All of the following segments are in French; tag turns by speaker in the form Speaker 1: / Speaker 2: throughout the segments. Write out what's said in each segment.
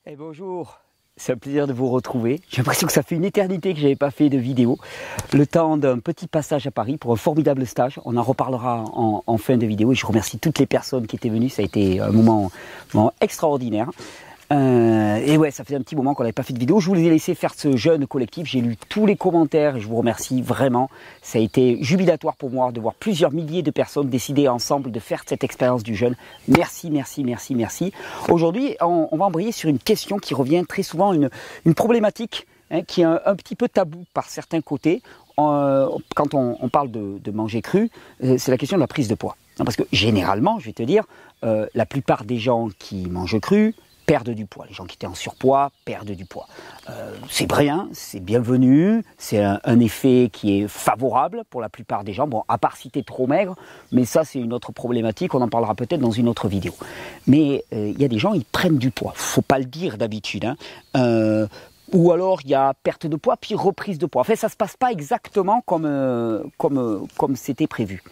Speaker 1: Et bonjour, c'est un plaisir de vous retrouver. J'ai l'impression que ça fait une éternité que je n'avais pas fait de vidéo. Le temps d'un petit passage à Paris pour un formidable stage. On en reparlera en fin de vidéo. Et je remercie toutes les personnes qui étaient venues. Ça a été un moment extraordinaire. Et ouais, ça faisait un petit moment qu'on n'avait pas fait de vidéo. Je vous ai laissé faire ce jeûne collectif. J'ai lu tous les commentaires et je vous remercie vraiment. Ça a été jubilatoire pour moi de voir plusieurs milliers de personnes décider ensemble de faire cette expérience du jeûne. Merci, merci, merci, merci. Aujourd'hui, on va embrayer sur une question qui revient très souvent, une problématique qui est un petit peu tabou par certains côtés. Quand on parle de manger cru, c'est la question de la prise de poids. Parce que généralement, je vais te dire, la plupart des gens qui mangent cru perdent du poids. Les gens qui étaient en surpoids perdent du poids. C'est bien, c'est bienvenu, c'est un effet qui est favorable pour la plupart des gens. Bon, à part si tu es trop maigre, mais ça c'est une autre problématique, on en parlera peut-être dans une autre vidéo. Mais il y a des gens, ils prennent du poids. Faut pas le dire d'habitude. Ou alors il y a perte de poids puis reprise de poids. En fait, ça se passe pas exactement comme c'était prévu.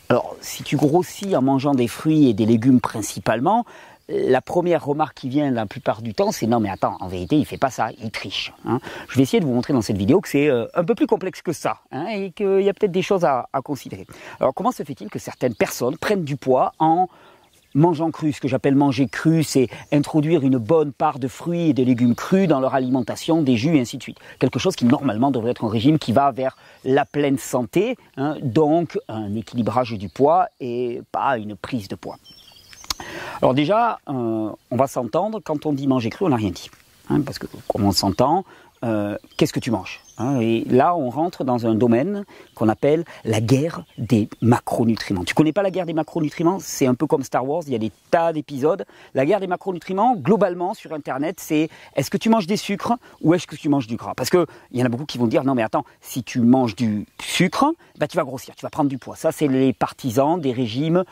Speaker 1: Alors, si tu grossis en mangeant des fruits et des légumes principalement, la première remarque qui vient la plupart du temps, c'est non mais attends, en vérité il fait pas ça, il triche. Je vais essayer de vous montrer dans cette vidéo que c'est un peu plus complexe que ça et qu'il y a peut-être des choses à considérer. Alors comment se fait-il que certaines personnes prennent du poids en mangeant cru? Ce que j'appelle manger cru, c'est introduire une bonne part de fruits et de légumes crus dans leur alimentation, des jus et ainsi de suite. Quelque chose qui normalement devrait être un régime qui va vers la pleine santé, donc un équilibrage du poids et pas une prise de poids. Alors déjà, on va s'entendre, quand on dit manger cru, on n'a rien dit. Parce que comme on s'entend, qu'est-ce que tu manges? Et là, on rentre dans un domaine qu'on appelle la guerre des macronutriments. Tu connais pas la guerre des macronutriments? C'est un peu comme Star Wars, il y a des tas d'épisodes. La guerre des macronutriments, globalement, sur Internet, c'est est-ce que tu manges des sucres ou est-ce que tu manges du gras? Parce qu'il y en a beaucoup qui vont dire, non mais attends, si tu manges du sucre, bah, tu vas grossir, tu vas prendre du poids. Ça, c'est les partisans des régimes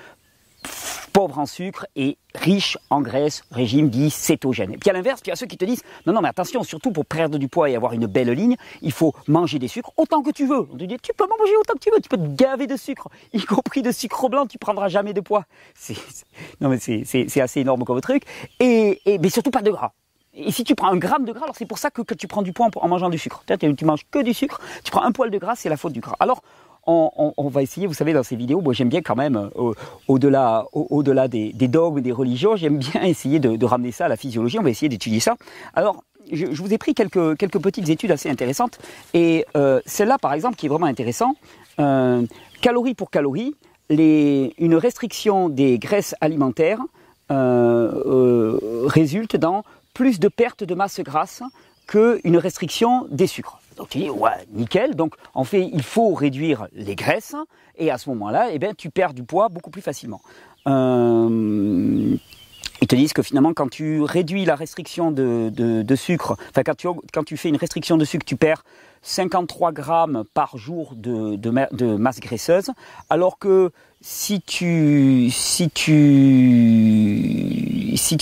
Speaker 1: pauvre en sucre et riche en graisse, régime dit cétogène. Et puis à l'inverse, il y a ceux qui te disent non mais attention, surtout pour perdre du poids et avoir une belle ligne, il faut manger des sucres autant que tu veux. On te dit tu peux manger autant que tu veux, tu peux te gaver de sucre, y compris de sucre blanc, tu prendras jamais de poids. Non mais c'est assez énorme comme truc. Mais surtout pas de gras. Et si tu prends un gramme de gras, alors c'est pour ça que tu prends du poids en mangeant du sucre. Tu manges que du sucre, tu prends un poil de gras, c'est la faute du gras. Alors on va essayer, vous savez, dans ces vidéos, moi j'aime bien quand même, au-delà des dogmes et des religions, j'aime bien essayer de ramener ça à la physiologie, on va essayer d'étudier ça. Alors, je vous ai pris quelques petites études assez intéressantes, et celle-là, par exemple, qui est vraiment intéressant, calorie pour calorie, une restriction des graisses alimentaires résulte dans plus de perte de masse grasse qu'une restriction des sucres. Donc tu dis, ouais, nickel, donc en fait, il faut réduire les graisses, et à ce moment-là, tu perds du poids beaucoup plus facilement. Ils te disent que finalement, quand tu réduis la restriction de sucre, enfin quand tu fais une restriction de sucre, tu perds 53 grammes par jour de masse graisseuse, alors que si tu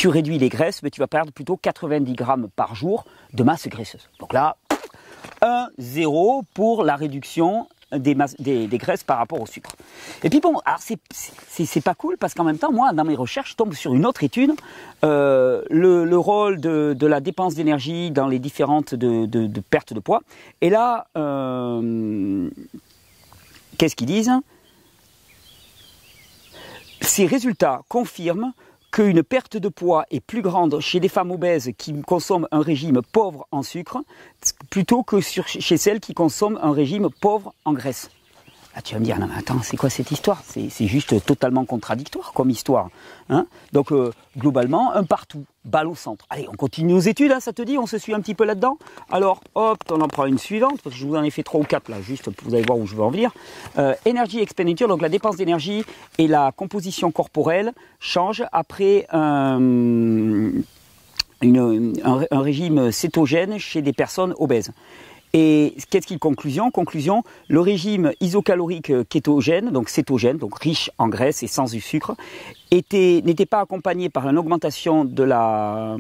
Speaker 1: réduis les graisses, tu vas perdre plutôt 90 grammes par jour de masse graisseuse. Donc là, 1-0 pour la réduction des graisses par rapport au sucre. Et puis bon, alors c'est pas cool parce qu'en même temps, moi, dans mes recherches, je tombe sur une autre étude, le rôle de la dépense d'énergie dans les différentes de perte de poids. Et là, qu'est-ce qu'ils disent? Ces résultats confirment qu'une perte de poids est plus grande chez des femmes obèses qui consomment un régime pauvre en sucre plutôt que chez celles qui consomment un régime pauvre en graisse. Là, tu vas me dire, non mais attends, c'est quoi cette histoire? C'est juste totalement contradictoire comme histoire. Donc, globalement, un partout, balle au centre. Allez, on continue nos études, ça te dit? On se suit un petit peu là-dedans? Alors, hop, on en prend une suivante, parce que je vous en ai fait 3 ou 4 là, juste pour vous allez voir où je veux en venir. Energy expenditure, donc la dépense d'énergie et la composition corporelle changent après un régime cétogène chez des personnes obèses. Et qu'est-ce qu'il conclusion? Conclusion, le régime isocalorique kétogène, donc cétogène, donc riche en graisse et sans du sucre, n'était pas accompagné par une augmentation de la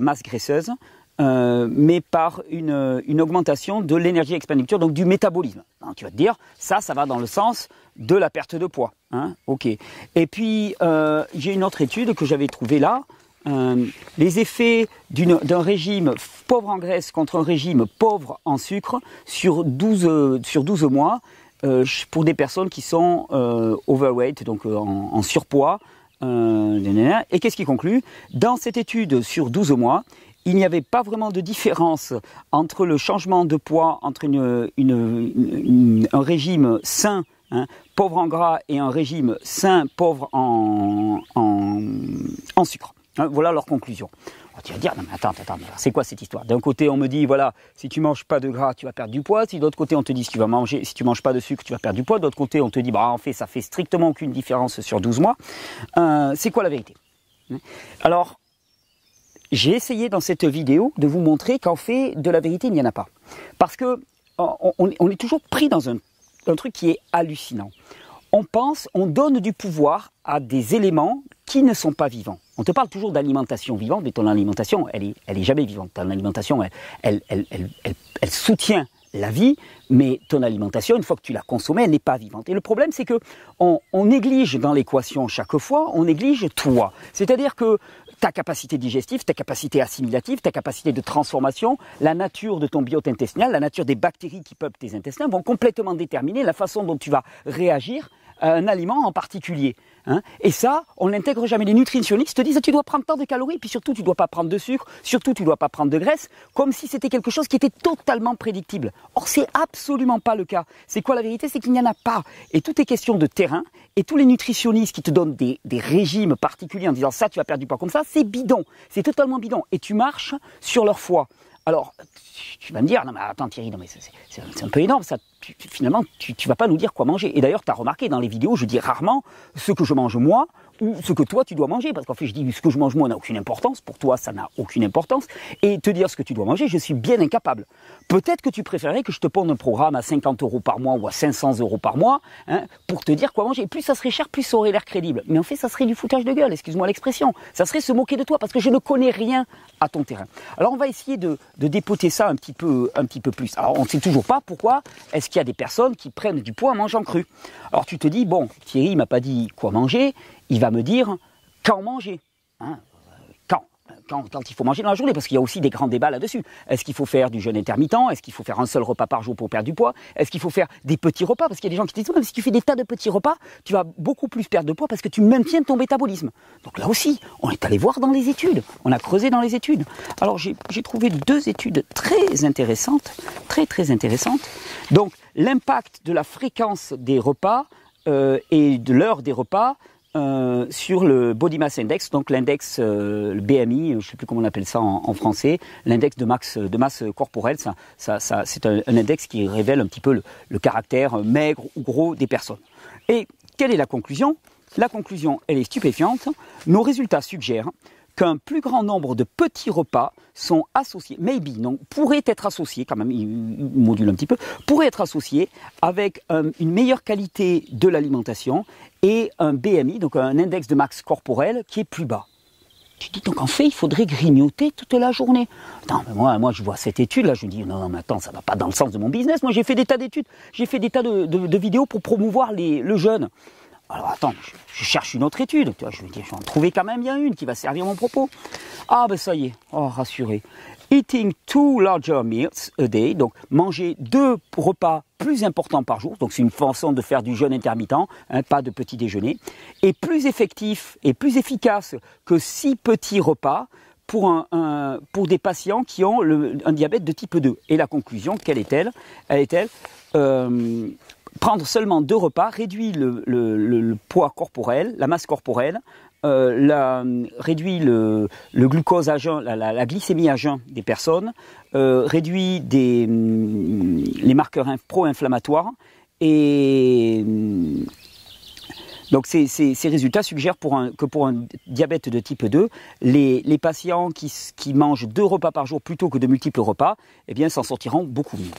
Speaker 1: masse graisseuse, mais par une augmentation de l'énergie expenditure, donc du métabolisme. Alors, tu vas te dire, ça va dans le sens de la perte de poids. Ok. Et puis, j'ai une autre étude que j'avais trouvée là, les effets d'un régime pauvre en graisse contre un régime pauvre en sucre sur 12 mois pour des personnes qui sont overweight, donc en surpoids. Et qu'est-ce qui conclut? Dans cette étude sur 12 mois, il n'y avait pas vraiment de différence entre le changement de poids entre un régime sain, hein, pauvre en gras, et un régime sain, pauvre en sucre. Hein, voilà leur conclusion. Alors, tu vas dire, non mais attends, c'est quoi cette histoire? D'un côté, on me dit, voilà, si tu manges pas de gras, tu vas perdre du poids. Si de l'autre côté, on te dit, si tu manges pas de sucre, tu vas perdre du poids. De l'autre côté, on te dit, bah en fait, ça fait strictement aucune différence sur 12 mois. C'est quoi la vérité? Alors, j'ai essayé dans cette vidéo de vous montrer qu'en fait, de la vérité, il n'y en a pas. Parce que on est toujours pris dans un truc qui est hallucinant. On donne du pouvoir à des éléments qui ne sont pas vivants. On te parle toujours d'alimentation vivante, mais ton alimentation, elle est jamais vivante. Ton alimentation, elle soutient la vie, mais ton alimentation, une fois que tu l'as consommée, elle n'est pas vivante. Et le problème, c'est que on néglige dans l'équation chaque fois, on néglige toi. C'est-à-dire que ta capacité digestive, ta capacité assimilative, ta capacité de transformation, la nature de ton biote intestinal, la nature des bactéries qui peuplent tes intestins vont complètement déterminer la façon dont tu vas réagir à un aliment en particulier. Hein. Et ça, on l'intègre jamais. Les nutritionnistes te disent tu dois prendre tant de calories, puis surtout tu ne dois pas prendre de sucre, surtout tu ne dois pas prendre de graisse, comme si c'était quelque chose qui était totalement prédictible. Or, c'est absolument pas le cas. C'est quoi la vérité? C'est qu'il n'y en a pas. Et tout est question de terrain, et tous les nutritionnistes qui te donnent des régimes particuliers en disant ça, tu vas perdre du poids comme ça, c'est bidon. C'est totalement bidon. Et tu marches sur leur foi. Alors, tu vas me dire, non mais attends Thierry, non mais c'est un peu énorme ça. Finalement, tu vas pas nous dire quoi manger. Et d'ailleurs, tu as remarqué dans les vidéos, je dis rarement ce que je mange moi ou ce que toi tu dois manger. Parce qu'en fait, je dis ce que je mange moi n'a aucune importance. Pour toi, ça n'a aucune importance. Et te dire ce que tu dois manger, je suis bien incapable. Peut-être que tu préférerais que je te ponde un programme à 50 € par mois ou à 500 € par mois hein, pour te dire quoi manger. Plus ça serait cher, plus ça aurait l'air crédible. Mais en fait, ça serait du foutage de gueule, excuse-moi l'expression. Ça serait se moquer de toi parce que je ne connais rien à ton terrain. Alors, on va essayer de dépoter ça un petit peu plus. Alors, on ne sait toujours pas pourquoi est-ce qu'il y a des personnes qui prennent du poids en mangeant cru. Alors, tu te dis, bon, Thierry, il m'a pas dit quoi manger, il va me dire quand manger. Hein, quand il faut manger dans la journée, parce qu'il y a aussi des grands débats là-dessus. Est-ce qu'il faut faire du jeûne intermittent? Est-ce qu'il faut faire un seul repas par jour pour perdre du poids? Est-ce qu'il faut faire des petits repas? Parce qu'il y a des gens qui disent, même si tu fais des tas de petits repas, tu vas beaucoup plus perdre de poids parce que tu maintiens ton métabolisme. Donc là aussi, on est allé voir dans les études, on a creusé dans les études. Alors j'ai trouvé 2 études très intéressantes, très intéressantes. Donc l'impact de la fréquence des repas et de l'heure des repas sur le Body Mass Index, donc l'index, le BMI, je ne sais plus comment on appelle ça en français, l'index de masse corporelle, c'est un index qui révèle un petit peu le caractère maigre ou gros des personnes. Et quelle est la conclusion? La conclusion, elle est stupéfiante. Nos résultats suggèrent qu'un plus grand nombre de petits repas sont associés, pourraient être associés, quand même, il module un petit peu, pourraient être associés avec une meilleure qualité de l'alimentation et un BMI, donc un index de masse corporelle qui est plus bas. Tu dis donc en fait, il faudrait grignoter toute la journée. Non, mais moi je vois cette étude là, je me dis non mais attends, ça va pas dans le sens de mon business. Moi j'ai fait des tas d'études, j'ai fait des tas de vidéos pour promouvoir le jeûne. Alors attends, je cherche une autre étude, tu vois, je vais en trouver quand même bien une qui va servir mon propos. Ah ben ça y est, oh rassuré. Eating 2 larger meals a day, donc manger 2 repas plus importants par jour, donc c'est une façon de faire du jeûne intermittent, hein, pas de petit déjeuner, est plus effectif et plus efficace que 6 petits repas pour des patients qui ont un diabète de type 2. Et la conclusion, quelle est-elle? Prendre seulement 2 repas réduit le poids corporel, la masse corporelle, réduit le glucose à jeun, la glycémie à jeun des personnes, réduit les marqueurs pro-inflammatoires et donc ces résultats suggèrent que pour un diabète de type 2, les patients qui mangent 2 repas par jour plutôt que de multiples repas, eh bien s'en sortiront beaucoup mieux.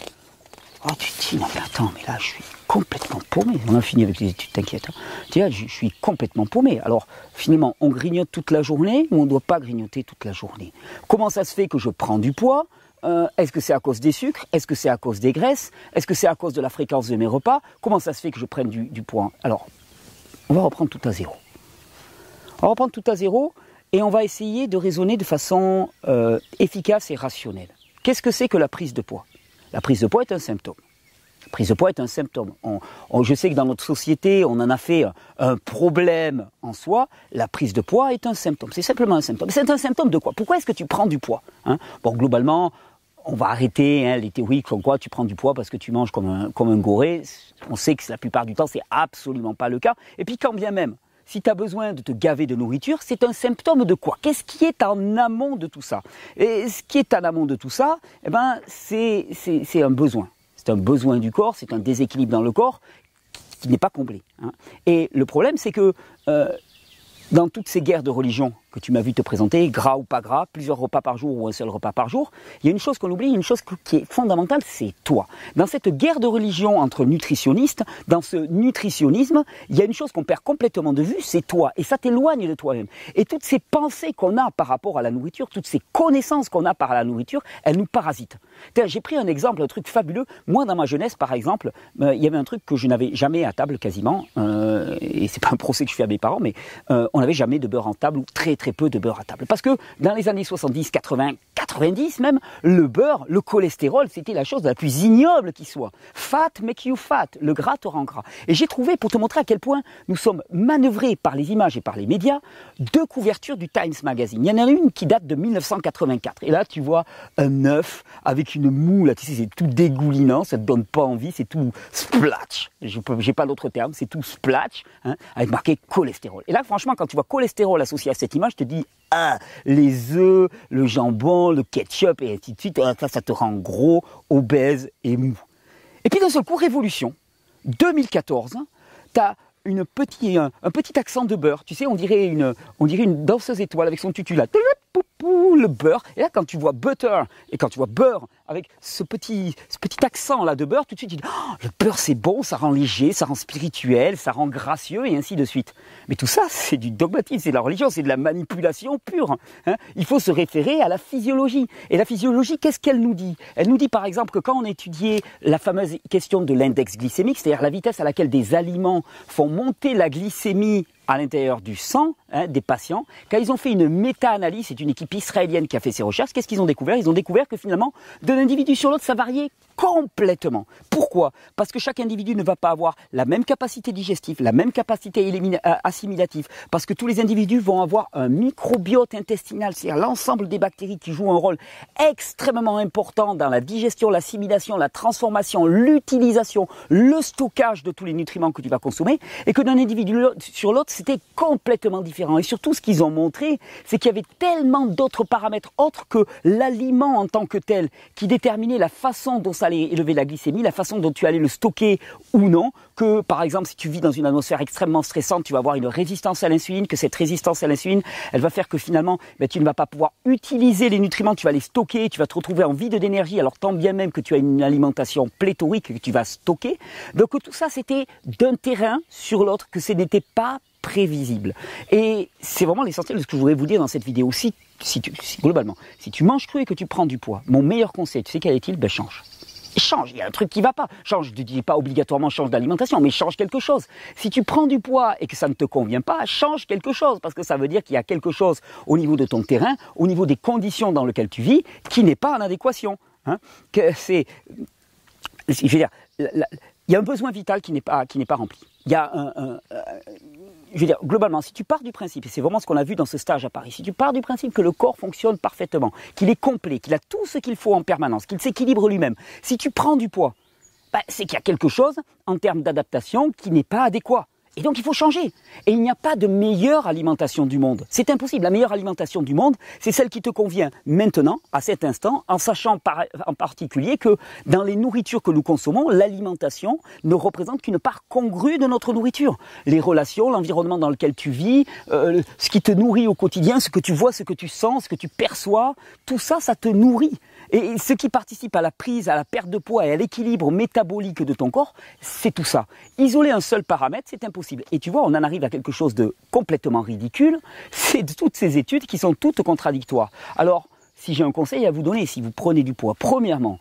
Speaker 1: Oh, tu te dis, non mais attends, mais là je suis complètement paumé. On a fini avec les études, t'inquiète. Hein. Tu dis, là, je suis complètement paumé. Alors, finalement, on grignote toute la journée ou on ne doit pas grignoter toute la journée? Comment ça se fait que je prends du poids? Est-ce que c'est à cause des sucres? Est-ce que c'est à cause des graisses? Est-ce que c'est à cause de la fréquence de mes repas? Comment ça se fait que je prenne du poids? Alors, on va reprendre tout à zéro. On va reprendre tout à zéro et on va essayer de raisonner de façon efficace et rationnelle. Qu'est-ce que c'est que la prise de poids? La prise de poids est un symptôme. La prise de poids est un symptôme. Je sais que dans notre société, on en a fait un problème en soi. La prise de poids est un symptôme. C'est simplement un symptôme. C'est un symptôme de quoi? Pourquoi est-ce que tu prends du poids, hein? Bon, globalement, on va arrêter les théories comme quoi tu prends du poids parce que tu manges comme un goré. On sait que la plupart du temps, c'est absolument pas le cas. Et puis quand bien même, si tu as besoin de te gaver de nourriture, c'est un symptôme de quoi? Qu'est-ce qui est en amont de tout ça? Et ce qui est en amont de tout ça, eh ben, c'est un besoin. C'est un besoin du corps, c'est un déséquilibre dans le corps qui n'est pas comblé, hein. Et le problème, c'est que dans toutes ces guerres de religion que tu m'as vu te présenter, gras ou pas gras, plusieurs repas par jour ou un seul repas par jour, il y a une chose qu'on oublie, une chose qui est fondamentale, c'est toi. Dans cette guerre de religion entre nutritionnistes, dans ce nutritionnisme, il y a une chose qu'on perd complètement de vue, c'est toi. Et ça t'éloigne de toi-même. Et toutes ces pensées qu'on a par rapport à la nourriture, toutes ces connaissances qu'on a par la nourriture, elles nous parasitent. J'ai pris un exemple, un truc fabuleux. Moi, dans ma jeunesse, par exemple, il y avait un truc que je n'avais jamais à table quasiment, et c'est pas un procès que je fais à mes parents, mais on n'avait jamais de beurre en table, ou très peu de beurre à table. Parce que dans les années 70, 80, 90 même, le beurre, le cholestérol, c'était la chose la plus ignoble qui soit. Fat make you fat, le gras te rend gras. Et j'ai trouvé, pour te montrer à quel point nous sommes manœuvrés par les images et par les médias, deux couvertures du Times Magazine. Il y en a une qui date de 1984. Et là, tu vois un œuf avec une moue, là, tu sais, c'est tout dégoulinant, ça te donne pas envie, c'est tout splatch. J'ai pas d'autre terme, c'est tout splatch, hein, avec marqué cholestérol. Et là, franchement, quand tu vois cholestérol associé à cette image, je te dis, ah, les œufs, le jambon, le ketchup, et ainsi de suite, ça te rend gros, obèse et mou. Et puis d'un seul coup, révolution, 2014, tu as un petit accent de beurre. Tu sais, on dirait une danseuse étoile avec son tutu là. Le beurre. Et là, quand tu vois butter et quand tu vois beurre avec ce petit accent là de beurre, tout de suite tu dis oh, le beurre c'est bon, ça rend léger, ça rend spirituel, ça rend gracieux et ainsi de suite. Mais tout ça, c'est du dogmatisme, c'est de la religion, c'est de la manipulation pure, hein. Il faut se référer à la physiologie. Et la physiologie, qu'est-ce qu'elle nous dit? Elle nous dit par exemple que quand on étudiait la fameuse question de l'index glycémique, c'est-à-dire la vitesse à laquelle des aliments font monter la glycémie à l'intérieur du sang, hein, des patients, quand ils ont fait une méta-analyse, c'est une équipe israélienne qui a fait ces recherches, qu'est-ce qu'ils ont découvert? Ils ont découvert que finalement, d'un individu sur l'autre, ça variait complètement. Pourquoi? Parce que chaque individu ne va pas avoir la même capacité digestive, la même capacité assimilative, parce que tous les individus vont avoir un microbiote intestinal, c'est-à-dire l'ensemble des bactéries qui jouent un rôle extrêmement important dans la digestion, l'assimilation, la transformation, l'utilisation, le stockage de tous les nutriments que tu vas consommer, et que d'un individu sur l'autre, c'était complètement différent. Et surtout, ce qu'ils ont montré, c'est qu'il y avait tellement d'autres paramètres autres que l'aliment en tant que tel, qui déterminait la façon dont ça allait élever la glycémie, la façon dont tu allais le stocker ou non, que par exemple, si tu vis dans une atmosphère extrêmement stressante, tu vas avoir une résistance à l'insuline, que cette résistance à l'insuline, elle va faire que finalement, tu ne vas pas pouvoir utiliser les nutriments, tu vas les stocker, tu vas te retrouver en vide d'énergie, alors tant bien même que tu as une alimentation pléthorique que tu vas stocker. Donc tout ça, c'était d'un terrain sur l'autre, que ce n'était pas prévisible. Et c'est vraiment l'essentiel de ce que je voudrais vous dire dans cette vidéo. Globalement, si tu manges cru et que tu prends du poids, mon meilleur conseil, tu sais quel est-il? Ben change. Change, il y a un truc qui va pas. Change, je ne dis pas obligatoirement change d'alimentation, mais change quelque chose. Si tu prends du poids et que ça ne te convient pas, change quelque chose, parce que ça veut dire qu'il y a quelque chose au niveau de ton terrain, au niveau des conditions dans lesquelles tu vis, qui n'est pas en adéquation. Hein. Je veux dire, il y a un besoin vital qui n'est pas rempli. Il y a je veux dire, globalement, si tu pars du principe, et c'est vraiment ce qu'on a vu dans ce stage à Paris, si tu pars du principe que le corps fonctionne parfaitement, qu'il est complet, qu'il a tout ce qu'il faut en permanence, qu'il s'équilibre lui-même, si tu prends du poids, c'est qu'il y a quelque chose en termes d'adaptation qui n'est pas adéquat. Et donc il faut changer. Et il n'y a pas de meilleure alimentation du monde. C'est impossible. La meilleure alimentation du monde, c'est celle qui te convient maintenant, à cet instant, en sachant en particulier que dans les nourritures que nous consommons, l'alimentation ne représente qu'une part congrue de notre nourriture. Les relations, l'environnement dans lequel tu vis, ce qui te nourrit au quotidien, ce que tu vois, ce que tu sens, ce que tu perçois, tout ça, ça te nourrit. Et ce qui participe à la prise, à la perte de poids et à l'équilibre métabolique de ton corps, c'est tout ça. Isoler un seul paramètre, c'est impossible. Et tu vois, on en arrive à quelque chose de complètement ridicule. C'est toutes ces études qui sont toutes contradictoires. Alors, si j'ai un conseil à vous donner, si vous prenez du poids, premièrement,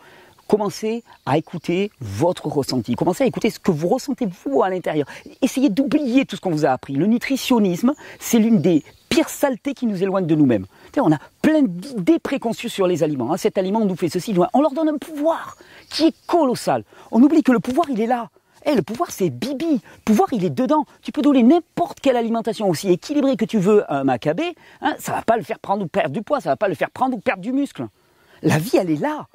Speaker 1: commencez à écouter votre ressenti. Commencez à écouter ce que vous ressentez vous à l'intérieur. Essayez d'oublier tout ce qu'on vous a appris. Le nutritionnisme, c'est l'une des pire saleté qui nous éloigne de nous-mêmes. On a plein d'idées préconçues sur les aliments. Hein. Cet aliment nous fait ceci, on leur donne un pouvoir qui est colossal. On oublie que le pouvoir, il est là. Le pouvoir, c'est Bibi. Le pouvoir, il est dedans. Tu peux donner n'importe quelle alimentation aussi équilibrée que tu veux à un macabé. Hein, ça ne va pas le faire prendre ou perdre du poids. Ça ne va pas le faire prendre ou perdre du muscle. La vie, elle est là.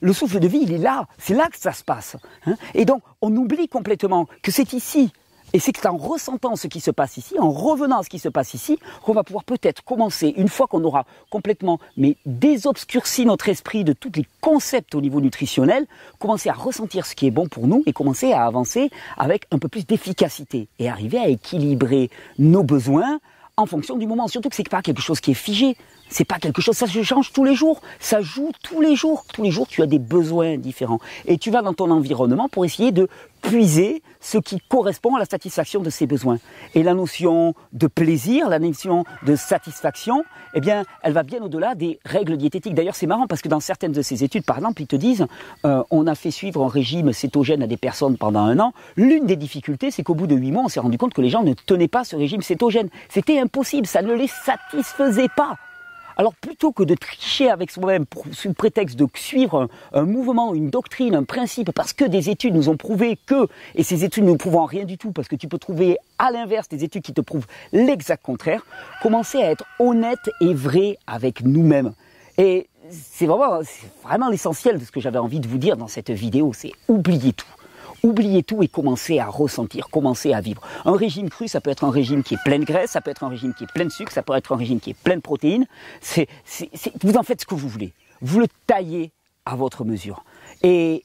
Speaker 1: Le souffle de vie, il est là. C'est là que ça se passe. Hein. Et donc, on oublie complètement que c'est ici. Et c'est en ressentant ce qui se passe ici, en revenant à ce qui se passe ici, qu'on va pouvoir peut-être commencer, une fois qu'on aura complètement désobscurci notre esprit de tous les concepts au niveau nutritionnel, commencer à ressentir ce qui est bon pour nous et commencer à avancer avec un peu plus d'efficacité et arriver à équilibrer nos besoins en fonction du moment. Surtout que c'est pas quelque chose qui est figé. C'est pas quelque chose, ça se change tous les jours, ça joue tous les jours. Tous les jours, tu as des besoins différents. Et tu vas dans ton environnement pour essayer de puiser ce qui correspond à la satisfaction de ces besoins. Et la notion de plaisir, la notion de satisfaction, eh bien, elle va bien au-delà des règles diététiques. D'ailleurs, c'est marrant parce que dans certaines de ces études, par exemple, ils te disent on a fait suivre un régime cétogène à des personnes pendant 1 an. L'une des difficultés, c'est qu'au bout de 8 mois, on s'est rendu compte que les gens ne tenaient pas ce régime cétogène. C'était impossible, ça ne les satisfaisait pas. Alors plutôt que de tricher avec soi-même sous prétexte de suivre un mouvement, une doctrine, un principe, parce que des études nous ont prouvé que, et ces études ne prouvent rien du tout, parce que tu peux trouver à l'inverse des études qui te prouvent l'exact contraire, commencer à être honnête et vrai avec nous-mêmes. Et c'est vraiment l'essentiel de ce que j'avais envie de vous dire dans cette vidéo, c'est oublier tout. Oubliez tout et commencez à ressentir, commencez à vivre. Un régime cru, ça peut être un régime qui est plein de graisse, ça peut être un régime qui est plein de sucre, ça peut être un régime qui est plein de protéines. Vous en faites ce que vous voulez. Vous le taillez à votre mesure. Et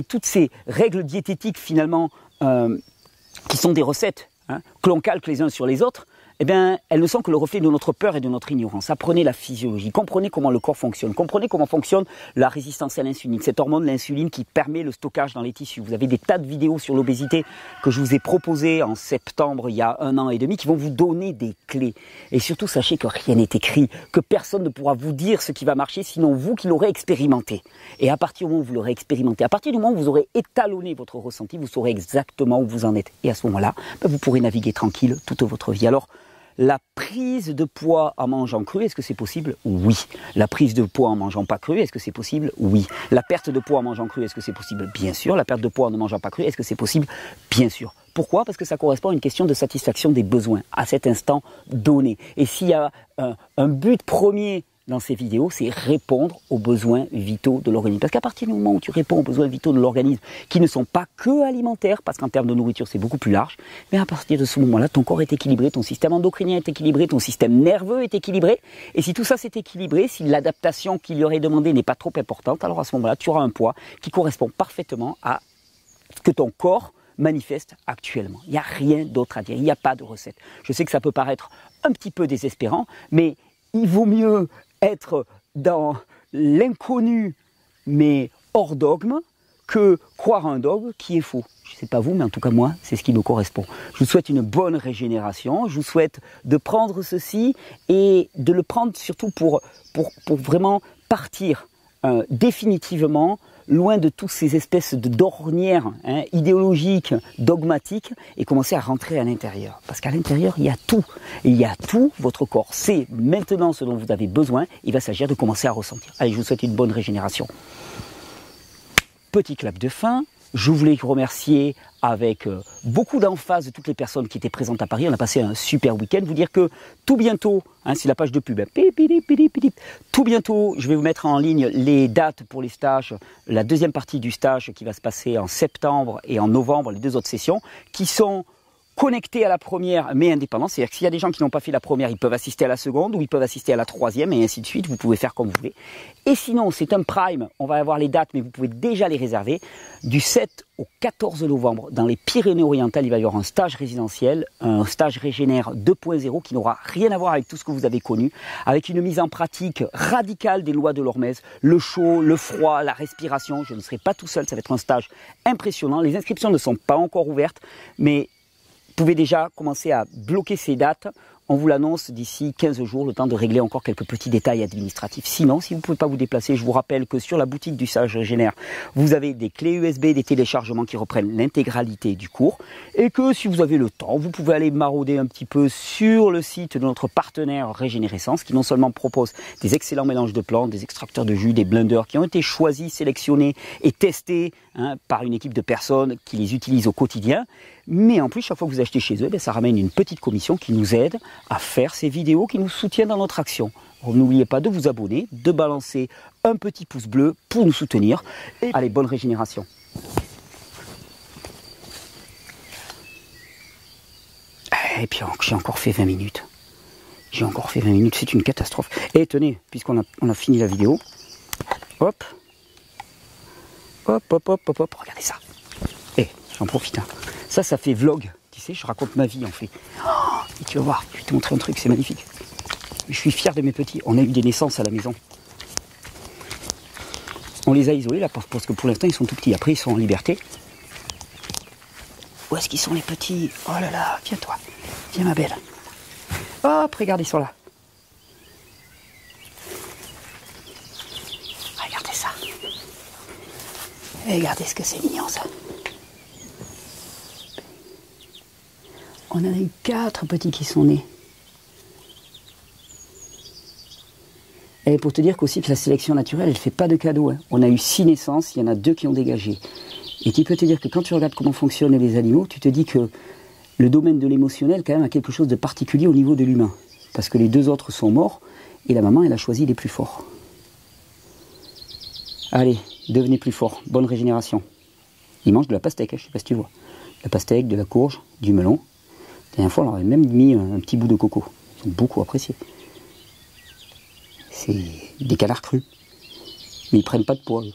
Speaker 1: toutes ces règles diététiques finalement, qui sont des recettes, que l'on calque les uns sur les autres, eh bien, elles ne sont que le reflet de notre peur et de notre ignorance. Apprenez la physiologie, comprenez comment le corps fonctionne, comprenez comment fonctionne la résistance à l'insuline, cette hormone, l'insuline qui permet le stockage dans les tissus. Vous avez des tas de vidéos sur l'obésité que je vous ai proposées en septembre, il y a 1 an et demi, qui vont vous donner des clés. Et surtout, sachez que rien n'est écrit, que personne ne pourra vous dire ce qui va marcher, sinon vous qui l'aurez expérimenté. Et à partir du moment où vous l'aurez expérimenté, à partir du moment où vous aurez étalonné votre ressenti, vous saurez exactement où vous en êtes. Et à ce moment-là, vous pourrez naviguer tranquille toute votre vie. Alors, la prise de poids en mangeant cru, est-ce que c'est possible? Oui. La prise de poids en mangeant pas cru, est-ce que c'est possible? Oui. La perte de poids en mangeant cru, est-ce que c'est possible? Bien sûr. La perte de poids en ne mangeant pas cru, est-ce que c'est possible? Bien sûr. Pourquoi? Parce que ça correspond à une question de satisfaction des besoins à cet instant donné. Et s'il y a un but premier dans ces vidéos, c'est répondre aux besoins vitaux de l'organisme. Parce qu'à partir du moment où tu réponds aux besoins vitaux de l'organisme, qui ne sont pas que alimentaires, parce qu'en termes de nourriture, c'est beaucoup plus large, mais à partir de ce moment-là, ton corps est équilibré, ton système endocrinien est équilibré, ton système nerveux est équilibré, et si tout ça c'est équilibré, si l'adaptation qu'il y aurait demandé n'est pas trop importante, alors à ce moment-là, tu auras un poids qui correspond parfaitement à ce que ton corps manifeste actuellement. Il n'y a rien d'autre à dire, il n'y a pas de recette. Je sais que ça peut paraître un petit peu désespérant, mais il vaut mieux être dans l'inconnu mais hors dogme que croire un dogme qui est faux. Je ne sais pas vous, mais en tout cas moi, c'est ce qui me correspond. Je vous souhaite une bonne régénération, je vous souhaite de prendre ceci et de le prendre surtout pour vraiment partir définitivement loin de toutes ces espèces d'ornières idéologiques, dogmatiques, et commencer à rentrer à l'intérieur. Parce qu'à l'intérieur, il y a tout. Et il y a tout, votre corps sait maintenant ce dont vous avez besoin, il va s'agir de commencer à ressentir. Allez, je vous souhaite une bonne régénération. Petit clap de fin. Je voulais vous remercier avec beaucoup d'emphase toutes les personnes qui étaient présentes à Paris. On a passé un super week-end. Vous dire que tout bientôt, c'est la page de pub, tout bientôt, je vais vous mettre en ligne les dates pour les stages, la deuxième partie du stage qui va se passer en septembre et en novembre, les 2 autres sessions, qui sont connectés à la première mais indépendants. C'est-à-dire que s'il y a des gens qui n'ont pas fait la première, ils peuvent assister à la seconde ou ils peuvent assister à la troisième et ainsi de suite. Vous pouvez faire comme vous voulez. Et sinon, c'est un prime. On va avoir les dates, mais vous pouvez déjà les réserver. Du 7 au 14 novembre, dans les Pyrénées-Orientales, il va y avoir un stage résidentiel, un stage Régénère 2.0 qui n'aura rien à voir avec tout ce que vous avez connu, avec une mise en pratique radicale des lois de l'Hormèse, le chaud, le froid, la respiration. Je ne serai pas tout seul, ça va être un stage impressionnant. Les inscriptions ne sont pas encore ouvertes, mais vous pouvez déjà commencer à bloquer ces dates On vous l'annonce d'ici 15 jours, le temps de régler encore quelques petits détails administratifs. Sinon, si vous ne pouvez pas vous déplacer, je vous rappelle que sur la boutique du Sage Régénère, vous avez des clés USB, des téléchargements qui reprennent l'intégralité du cours. Et que si vous avez le temps, vous pouvez aller marauder un petit peu sur le site de notre partenaire Régénérescence, qui non seulement propose des excellents mélanges de plantes, des extracteurs de jus, des blenders qui ont été choisis, sélectionnés et testés par une équipe de personnes qui les utilisent au quotidien. Mais en plus, chaque fois que vous achetez chez eux, ça ramène une petite commission qui nous aide à faire ces vidéos, qui nous soutiennent dans notre action. N'oubliez pas de vous abonner, de balancer un petit pouce bleu pour nous soutenir. Et allez, bonne régénération. Et puis j'ai encore fait 20 minutes. J'ai encore fait 20 minutes, c'est une catastrophe. Et tenez, puisqu'on a fini la vidéo, hop, hop, hop, hop, hop, hop, regardez ça. Et j'en profite. Ça fait vlog. Tu sais, je raconte ma vie en fait. Oh, et tu vas voir, je vais te montrer un truc, c'est magnifique. Je suis fier de mes petits. On a eu des naissances à la maison. On les a isolés là parce que pour l'instant ils sont tout petits. Après ils sont en liberté. Où est-ce qu'ils sont les petits? Oh là là, viens toi. Viens ma belle. Hop, regarde, ils sont là. Regardez ça. Regardez ce que c'est mignon ça. On en a eu 4 petits qui sont nés. Et pour te dire qu'aussi que la sélection naturelle, elle ne fait pas de cadeaux. On a eu 6 naissances, il y en a 2 qui ont dégagé. Et tu peux te dire que quand tu regardes comment fonctionnent les animaux, tu te dis que le domaine de l'émotionnel, quand même, a quelque chose de particulier au niveau de l'humain. Parce que les 2 autres sont morts, et la maman, elle a choisi les plus forts. Allez, devenez plus forts. Bonne régénération. Ils mangent de la pastèque, je ne sais pas si tu vois. De la pastèque, de la courge, du melon. La dernière fois, on leur avait même mis un petit bout de coco. Ils ont beaucoup apprécié. C'est des canards crus. Mais ils prennent pas de poids, eux.